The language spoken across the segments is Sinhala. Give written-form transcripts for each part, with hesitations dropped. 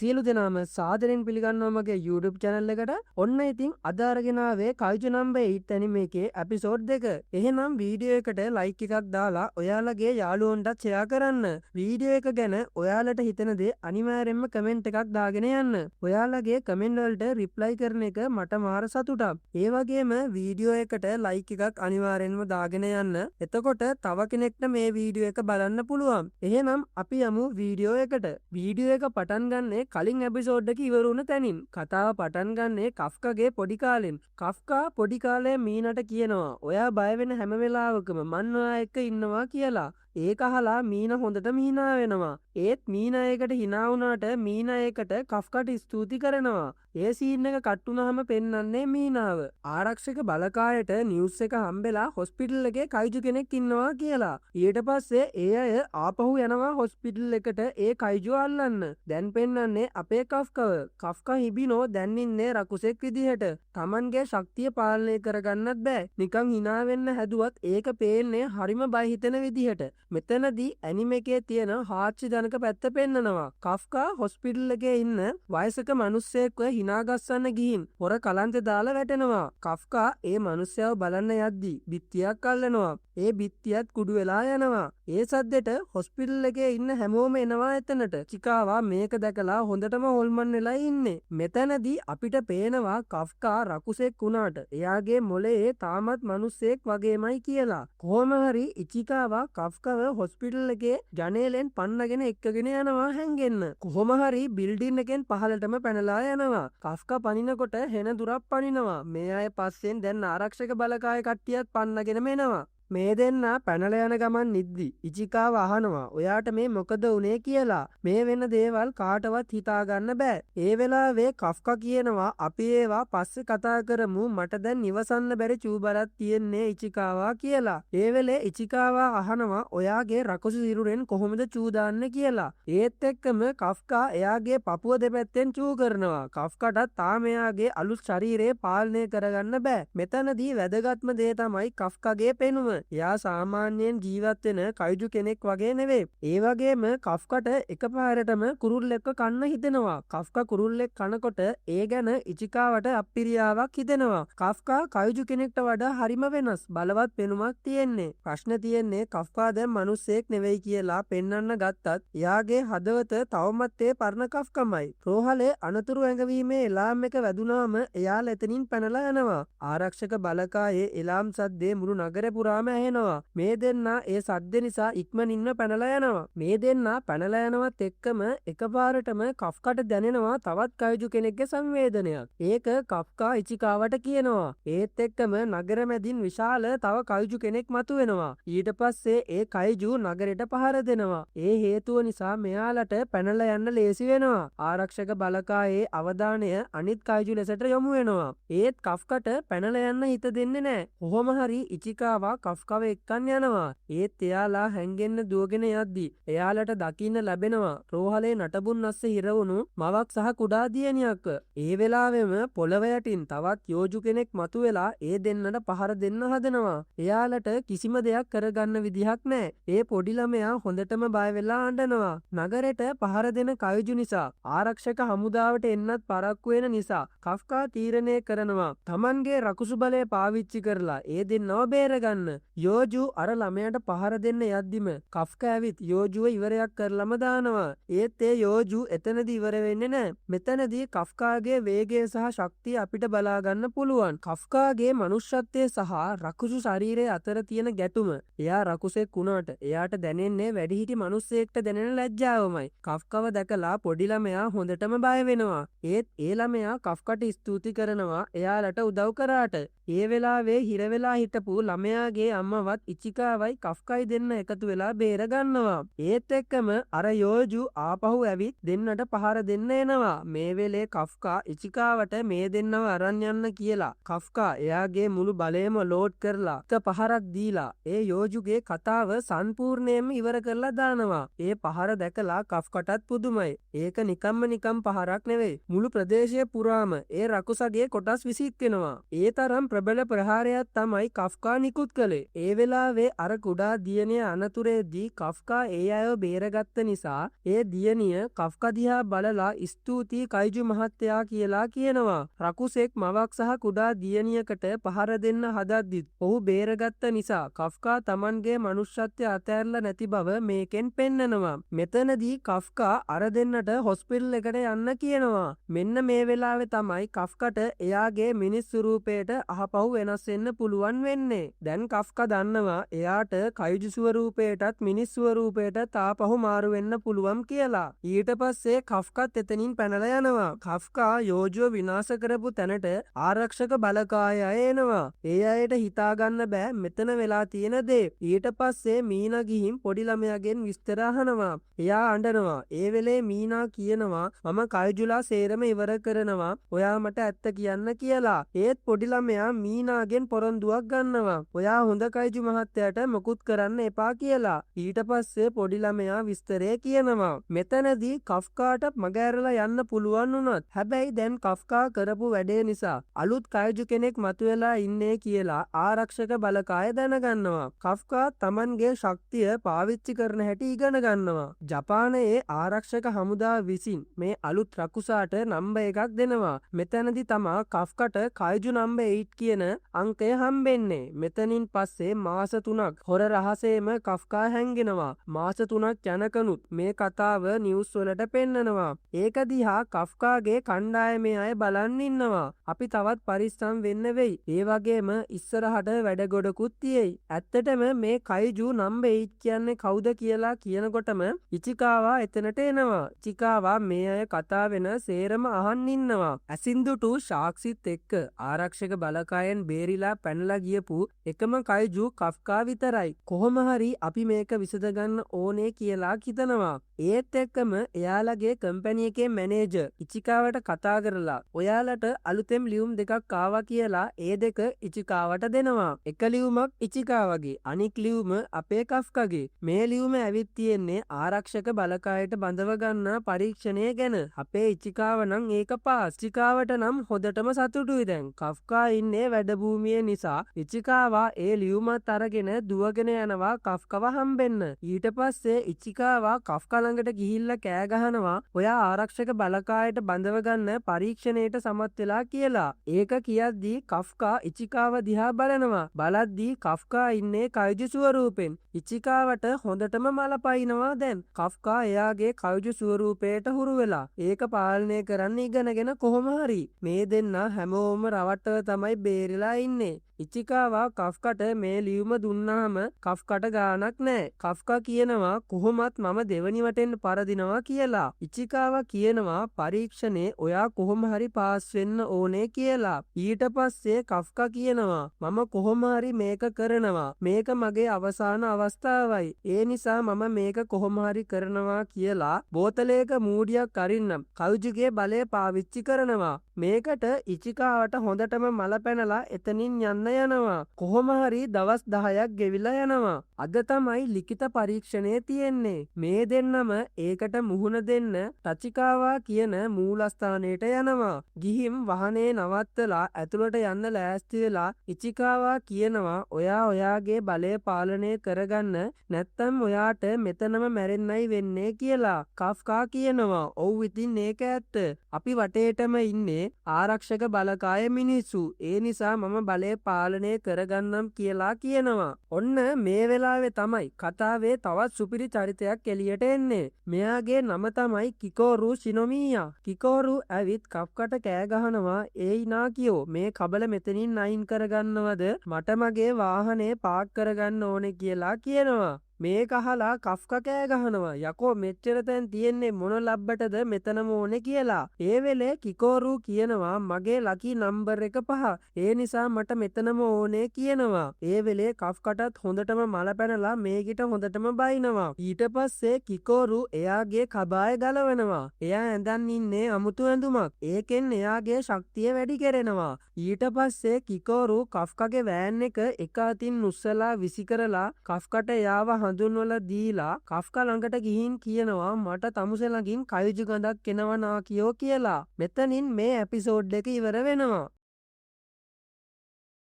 සියලු දෙනාම සාදරයෙන් පිළිගන්නවා මගේ YouTube channel එකට. ඔන්න ඉතින් අද අරගෙන ආවේ Kaiju number 8 anime එකේ episode 2. එහෙනම් වීඩියෝ එකට like එකක් දාලා ඔයාලගේ යාළුවන්ටත් share කරන්න. වීඩියෝ එක ගැන ඔයාලට හිතෙන දේ අනිවාර්යෙන්ම comment එකක් දාගෙන යන්න. ඔයාලගේ comment වලට reply කරන එක මට මාර සතුටක්. ඒ වගේම වීඩියෝ එකට like එකක් අනිවාර්යෙන්ම දාගෙන යන්න. එතකොට තව කෙනෙක්ට මේ වීඩියෝ එක බලන්න පුළුවන්. එහෙනම් අපි යමු වීඩියෝ එකට. වීඩියෝ එක පටන් ගන්නේ කලින් එපිසෝඩ් එක ඉවර වුණ තැනින්. කතාව පටන් ගන්නේ කෆ්කාගේ පොඩි කාලෙන්. කෆ්කා පොඩි කාලේ මීනට කියනවා ඔයා බය වෙන හැම වෙලාවකම මන් ඔයා එක්ක ඉන්නවා කියලා. ඒක අහලා මීන හොඳටම hina වෙනවා. ඒත් මීනා ඒකට hina වුණාට මීනා ඒකට කෆ්කට ස්තුති කරනවා. ඒ සීන් එක කට් වුණාම පෙන්වන්නේ මීනාව ආරක්ෂක බලකායට නිවුස් එක හම්බෙලා හොස්පිටල් එකේ කයිජු කෙනෙක් ඉන්නවා කියලා. ඊට පස්සේ ඒ අය ආපහු යනවා හොස්පිටල් එකට ඒ කයිජු අල්ලන්න. දැන් පෙන්වන්නේ අපේ කෆ්කව. කෆ්කා හිබිනෝ දැන් ඉන්නේ රකුසෙක් විදිහට. Tamanගේ ශක්තිය පාලනය කරගන්නත් බෑ. නිකන් hina වෙන්න හැදුවත් ඒක පේන්නේ හරිම බය හිතෙන විදිහට. මෙතනදී ඇනිමේ එකේ තියෙන හාස්‍ය ජනක පැත්ත පෙන්නනවා. කෆ්කා හොස්පිටල් එකේ ඉන්න වයසක මිනිස්සෙක්ව hina ගස්සන්න ගිහින් හොර කලන්තේ දාලා වැටෙනවා. කෆ්කා ඒ මිනිස්සයව බලන්න යද්දි බිත්තියක් අල්ලනවා. ඒ බිත්තියත් කුඩු වෙලා යනවා. ඒ සද්දෙට හොස්පිටල් එකේ ඉන්න හැමෝම එනවා එතනට. චිකාවා මේක දැකලා හොඳටම හොල්මන් වෙලා ඉන්නේ. මෙතනදී අපිට පේනවා කෆ්කා රකුසෙක් වුණාට එයාගේ මොලේ තාමත් මිනිස්සෙක් වගේමයි කියලා. කොහොම හරි ඉචිකාවා කෆ්කව හොස්පිටල් එකේ ජනේලෙන් පන්නගෙන එක්කගෙන යනවා හැංගෙන්න. කොහොම හරි බිල්ඩින් එකෙන් පහළටම පැනලා යනවා. කෆ්කා පනිනකොට හෙන දුරක් පනිනවා. මේ අය පස්සෙන් දැන් ආරක්ෂක බලකාය කට්ටියත් පන්නගෙනම එනවා. මේ දෙන්න පැනල යන ගමන් නිද්දි ඉචිකාව අහනවා ඔයාට මේ මොකද වුනේ කියලා. මේ වෙන දේවල් කාටවත් හිතාගන්න බෑ. ඒ වෙලාවේ කෆ්කා කියනවා අපි ඒවා පස්සේ කතා කරමු මට දැන් නිවසන්න බැරි චූබරක් තියෙන්නේ ඉචිකාවා කියලා. ඒ වෙලේ ඉචිකාවා අහනවා ඔයාගේ රකුසු සිරුරෙන් කොහොමද චූ දාන්නේ කියලා. ඒත් එක්කම කෆ්කා එයාගේ පපුව දෙපැත්තෙන් චූ කරනවා. කෆ්කාටත් තාම එයාගේ අලුත් ශරීරය පාලනය කරගන්න බෑ. මෙතනදී වැදගත්ම දේ තමයි කෆ්කාගේ පෙනුම. එයා සාමාන්‍යයෙන් ජීවත් වෙන කයිජු කෙනෙක් වගේ නෙවෙයි. ඒ වගේම කෆ්කට එකපාරටම කුරුල්ලෙක්ව කන්න හිතෙනවා. කෆ්කා කුරුල්ලෙක් කනකොට ඒ ගැන ඉචිකාවට අප්පිරියාවක් හිතෙනවා. කෆ්කා කයිජු කෙනෙක්ට වඩා හරිම වෙනස් බලවත් පෙනුමක් තියෙන්නේ. ප්‍රශ්න තියෙන්නේ කෆ්කා දැන් මිනිස්සෙක් නෙවෙයි කියලා පෙන්වන්න ගත්තත් එයාගේ හදවත තවමත් ඒ පරණ කෆ්කමයි. රෝහලේ අනතුරු ඇඟවීමේ එලාම් එක වැදුනාම එයා එතනින් පැනලා යනවා. ආරක්ෂක බලකායේ එලාම් සද්දේ මුළු නගරේ පුරාම ඇහෙනවා. මේ දෙන්නා ඒ සද්ද නිසා ඉක්මනින්ම පැනලා යනවා. මේ දෙන්නා පැනලා යනවත් එක්කම එකපාරටම කෆ්කට දැනෙනවා තවත් කයිජු කෙනෙක්ගේ සංවේදනයක්. ඒක කෆ්කා ඉචිකාවට කියනවා. ඒත් එක්කම නගර මැදින් විශාල තව කයිජු කෙනෙක් මතුවෙනවා. ඊට පස්සේ ඒ කයිජු නගරෙට පහර දෙනවා. ඒ හේතුව නිසා මෙයාලට පැනලා යන්න ලේසි වෙනවා. ආරක්ෂක බලකායේ අවධානය අනිත් කයිජු ලෙසට යොමු වෙනවා. ඒත් කෆ්කට පැනලා යන්න හිත දෙන්නේ නැහැ. කොහොම හරි ඉචිකාවා කෆ්කාව එක්කන් යනවා. ඒත් එයාලා හැංගෙන්න දුවගෙන යද්දි එයාලට දකින්න ලැබෙනවා රෝහලේ නටබුන් අස්සේ හිරවුණු මවක් සහ කුඩා දියණියක්. ඒ වෙලාවෙම පොළව යටින් තවත් යෝජු කෙනෙක් මතුවෙලා ඒ දෙන්නට පහර දෙන්න හදනවා. එයාලට කිසිම දෙයක් කරගන්න විදිහක් නැහැ. ඒ පොඩි ළමයා හොඳටම බය වෙලා අඬනවා. නගරෙට පහර දෙන කයිජු නිසා ආරක්ෂක හමුදාවට එන්නත් පරක්කු වෙන නිසා කෆ්කා තීරණය කරනවා Tamanගේ රකුසු බලය පාවිච්චි කරලා ඒ දෙන්නව බේරගන්න. යෝජු අර ළමයට පහර දෙන්න යද්දිම කෆ්කා ඇවිත් යෝජුව ඉවරයක් කරලම දානවා. ඒත් ඒ යෝජු එතනදී ඉවර වෙන්නේ නැහැ. මෙතනදී කෆ්කාගේ වේගය සහ ශක්තිය අපිට බලා ගන්න පුළුවන්. කෆ්කාගේ මනුෂ්‍යත්වයේ සහ රකුසු ශරීරයේ අතර තියෙන ගැටුම. එයා රකුසෙක් වුණාට එයාට දැනෙන්නේ වැඩිහිටි මිනිස්සෙක්ට දැනෙන ලැජ්ජාවමයි. කෆ්කව දැකලා පොඩි ළමයා හොඳටම බය වෙනවා. ඒත් ඒ ළමයා කෆ්කට ස්තුති කරනවා එයාලට උදව් කරාට. ඒ වෙලාවේ හිර වෙලා හිටපු ළමයාගේ අම්මවත් ඉචිකාවයි කෆ්කයි දෙන්න එකතු වෙලා බේර ගන්නවා. ඒත් එක්කම අර යෝජු ආපහු ඇවිත් දෙන්නට පහර දෙන්න එනවා. මේ වෙලේ කෆ්කා ඉචිකාවට මේ දෙන්නව අරන් යන්න කියලා කෆ්කා එයාගේ මුළු බලයම ලෝඩ් කරලා එක පහරක් දීලා ඒ යෝජුගේ කතාව සම්පූර්ණයෙන්ම ඉවර කරලා දානවා. ඒ පහර දැකලා කෆ්කටත් පුදුමයි. ඒක නිකම් පහරක් නෙවෙයි. මුළු ප්‍රදේශය පුරාම ඒ රකුසගේ කොටස් විසික් වෙනවා. ඒ තරම් ප්‍රබල ප්‍රහාරයක් තමයි කෆ්කා නිකුත් කළේ. ඒ වෙලාවේ අර කුඩා දියණිය අනතුරේදී කෆ්කා ඒ අයව බේරගත්ත නිසා ඒ දියණිය කෆ්කා දිහා බලලා ස්තුතියි කයිජු මහත්තයා කියලා කියනවා. රකුසෙක් මවක් සහ කුඩා දියණියකට පහර දෙන්න හදද්දිත් ඔහු බේරගත්ත නිසා කෆ්කා තමන්ගේ මනුෂ්‍යත්වය අතෑරලා නැති බව මේකෙන් පෙන්නනවා. මෙතනදී කෆ්කා අර දෙන්නට හොස්පිටල් එකට යන්න කියනවා. මෙන්න මේ වෙලාවේ තමයි කෆ්කට එයාගේ මිනිස් ස්වරූපයට ආපහු වෙනස් වෙන්න පුළුවන් වෙන්නේ. දැන් කෆ්කා දන්නවා එයාට කයිජු ස්වරූපයටත් මිනිස් ස්වරූපයටත් ආපහු මාරු වෙන්න පුළුවන් කියලා. ඊට පස්සේ කෆ්කත් එතනින් පැනලා යනවා. කෆ්කා යෝජුව විනාශ කරපු තැනට ආරක්ෂක බලකාය අය එනවා. ඒ අයට හිතාගන්න බෑ මෙතන වෙලා තියෙන දේ. ඊට පස්සේ මීනා ගිහින් පොඩි ළමයාගෙන් විස්තර අහනවා. එයා අඬනවා. ඒ වෙලේ මීනා කියනවා මම කයිජුලා සේරම ඉවර කරනවා. ඔයා මට ඇත්ත කියන්න කියලා. ඒත් පොඩි ළමයා මීනාගෙන් පොරොන්දුවක් ගන්නවා. ඔයා හොඳ කයිජු මහත්තයාට මොකුත් කරන්න එපා කියලා. ඊට පස්සේ පොඩි ළමයා විස්තරේ කියනවා. මෙතනදී කෆ්කාට මගහැරලා යන්න පුළුවන් වුණත් හැබැයි දැන් කෆ්කා කරපු වැඩේ නිසා අලුත් කයිජු කෙනෙක් මතුවෙලා ඉන්නේ කියලා ආරක්ෂක බලකාය දැනගන්නවා. කෆ්කා තමන්ගේ ශක්තිය පාවිච්චි කරන හැටි ඉගෙන ගන්නවා. ජපානයේ ආරක්ෂක හමුදාව විසින් මේ අලුත් රකුසාට නම්බර් එකක් දෙනවා. මෙතනදී තමා කෆ්කට කයිජු නම්බර් 8 කියන අංකය හම්බෙන්නේ. මෙතනින් පස්සේ මාස 3ක් හොර රහසේම කෆ්කා හැංගෙනවා. මාස 3ක් යනකනුත් මේ කතාව නිවුස් වලට පෙන්නනවා. ඒක දිහා කෆ්කාගේ කණ්ඩායමේ අය බලන් ඉන්නවා. අපි තවත් පරිස්සම් වෙන්න වෙයි. ඒ වගේම ඉස්සරහට වැඩ ගොඩකුත් තියෙයි. ඇත්තටම මේ කයිජු නම්බර් 8 කියන්නේ කවුද කියලා කියනකොටම ඉචිකාවා එතනට එනවා. ඉචිකාවා මේ අය කතා වෙන සේරම අහන් ඉන්නවා. ඇසින්දුටු ශාක්සිත් එක්ක ආරක්ෂක බලකායෙන් බේරිලා පැනලා ගියපු එකම කයිජු කෆ්කා විතරයි. කොහොම හරි අපි මේක විසඳගන්න ඕනේ කියලා හිතනවා. ඒත් එක්කම එයාලගේ කම්පැනි එකේ මැනේජර් ඉචිකාවට කතා කරලා ඔයාලට අලුතෙන් ලියුම් දෙකක් ආවා කියලා ඒ දෙක ඉචිකාවට දෙනවා. එක ලියුමක් ඉචිකාවගේ අනික් ලියුම අපේ කෆ්කාගේ. මේ ලියුම ඇවිත් තියෙන්නේ ආරක්ෂක බලකායට බඳව ගන්න පරීක්ෂණය ගැන. අපේ ඉචිකාව නම් ඒක පාස්. ඉචිකාවට නම් හොදටම සතුටුයි දැන්. කෆ්කා ඉන්නේ වැඩ භූමියේ නිසා ඉචිකාවා ඒ ලියුමත් අරගෙන දුවගෙන යනවා කෆ්කව හම්බෙන්න. ඊට පස්සේ ඉචිකාවා කෆ්කා ළඟට ගිහිල්ලා කෑ ගහනවා ඔයා ආරක්ෂක බලකායට බඳව ගන්න පරීක්ෂණයට සමත් වෙලා කියලා. ඒක කියද්දී කෆ්කා ඉචිකාව දිහා බලනවා. බලද්දී කෆ්කා ඉන්නේ කයිජු ස්වරූපෙන්. ඉචිකාවට හොඳටම මල පයින්නවා දැන්. කෆ්කා එයාගේ කයිජු ස්වරූපයට හුරු වෙලා ඒක පාලනය කරන්න ඉගෙනගෙන කොහොම හරි මේ දෙන්න හැමෝම රවට්ටව තමයි බේරිලා ඉන්නේ. ඉචිකාවා කෆ්කට මේ ලියුම දුන්නාම කෆ්කට ගානක් නෑ. කෆ්කා කියනවා කොහොමත් මම දෙවනි වටෙන් පරදිනවා කියලා. ඉචිකාවා කියනවා පරීක්ෂණේ ඔයා කොහොම හරි පාස් වෙන්න ඕනේ කියලා. ඊට පස්සේ කෆ්කා කියනවා මම කොහොම හරි මේක කරනවා. මේක මගේ අවසාන අවස්ථාවයි. ඒ නිසා මම මේක කොහොම හරි කරනවා කියලා බෝතලයක මූඩියක් අරින්නම් කයිජුගේ බලය පාවිච්චි කරනවා. මේකට ඉචිකාවට හොඳටම මල පැනලා එතනින් යන්න යනවා. කොහොම හරි දවස් 10ක් ගෙවිලා යනවා. අද තමයි ලිඛිත පරීක්ෂණය තියෙන්නේ. මේ දෙන්නම ඒකට මුහුණ දෙන්න ටචිකාවා කියන මූලස්ථානයට යනවා. ගිහින් වාහනේ නවත්තලා ඇතුළට යන්න ලෑස්ති වෙලා ඉචිකාවා කියනවා ඔයා ඔයාගේ බලය පාලනය කරගන්න නැත්නම් ඔයාට මෙතනම මැරෙන්නයි වෙන්නේ කියලා. කෆ්කා කියනවා ඔව් ඉතින් ඒක ඇත්ත. අපි වටේටම ඉන්නේ ආරක්ෂක බලකාය මිනිස්සු. ඒ නිසා මම බලය පාලනය කරගන්නම් කියලා කියනවා. ඔන්න මේ වෙලාවේ තමයි කතාවේ තවත් සුපිරි චරිතයක් එළියට එන්නේ. මෙයාගේ නම තමයි කිකෝරු ශිනොමියා. කිකෝරු ඇවිත් කෆ්කට කෑ ගහනවා ඒයි නාකියෝ මේ කබල මෙතනින් අයින් කරගන්නවද? මට මගේ වාහනේ පාක් කරගන්න ඕනේ කියලා කියනවා. මේක අහලා කෆ්කා කෑ ගහනවා යකෝ මෙච්චර තැන් තියෙන්නේ මොන ලබ්බටද මෙතනම ඕනේ කියලා. ඒ වෙලේ කිකෝරු කියනවා මගේ ලකි නම්බර් එක 5. ඒ නිසා මට මෙතනම ඕනේ කියනවා. ඒ වෙලේ කෆ්කටත් හොඳටම මල පැනලා මේකිට හොඳටම බයිනවා. ඊට පස්සේ කිකෝරු එයාගේ කබාය ගලවනවා. එයා ඇඳන් ඉන්නේ අමුතු ඇඳුමක්. ඒකෙන් එයාගේ ශක්තිය වැඩි කරනවා. ඊට පස්සේ කිකෝරු කෆ්කාගේ වෑන් එක අතින් උස්සලා විසි කරලා කෆ්කට එයාව හඳුන්වලා දීලා කෆ්කා ළඟට ගිහින් කියනවා මට තමුසෙ ළඟින් කයිජු ගඳක් එනවා නාකියෝ කියලා. මෙතනින් මේ එපිසෝඩ් එක ඉවර වෙනවා.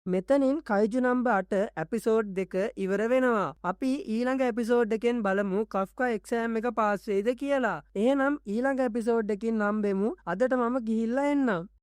මෙතනින් කයිජු නම්බර් 8 එපිසෝඩ් 2 ඉවර වෙනවා. අපි ඊළඟ එපිසෝඩ් එකෙන් බලමු කෆ්කා එක්සෑම් එක පාස් වෙයිද කියලා. එහෙනම් ඊළඟ එපිසෝඩ් එකකින් හම්බෙමු. අදට මම ගිහිල්ලා එන්නම්.